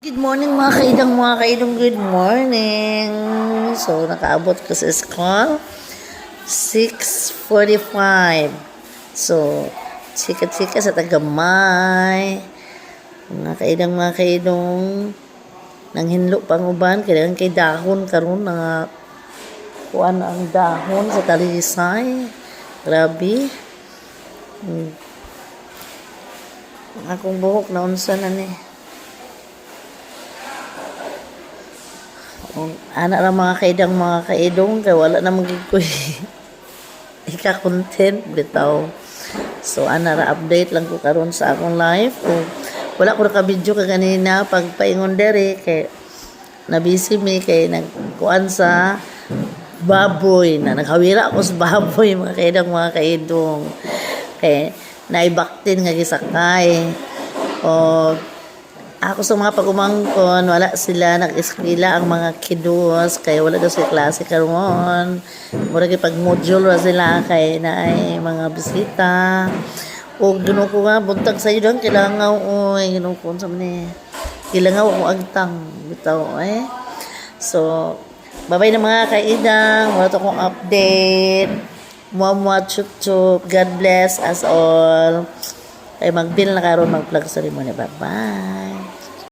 Good morning mga kaidong, good morning. So, nakaabot ko sa school, 6:45. So, chika-chika sa tagamay. Mga kaidong, nang hinlo pang uban, kailangan kay dahon karon na kuan ang dahon sa talisay. Grabe. Akong buhok na unsa na ni. Anak lang mga kaidong kay wala na magigkoy ika-content bitaw. So ana ra update lang ko karon sa akong live. Kung wala ko naka-video ka ganina pag paingon dere kay na busy mi kay nagkuan sa baboy na naghawira ako sa baboy mga kaidong kay naibaktin nga gisakay o ako sa mga pag-umangkon, wala sila nag-eskwela ang mga kiddos, kaya wala daw sa klase karon. Mura kay pag-module ra sila kay naay mga bisita. O gino ko nga buntag sa iyo kailangan oy gino ko sa man kailangan ko agtang bitaw So, bye-bye na mga kaidang, wala to kong update. Muamua chup-chup. God bless us all. Kay mag-bill na karon mag-vlog ceremony. Bye-bye.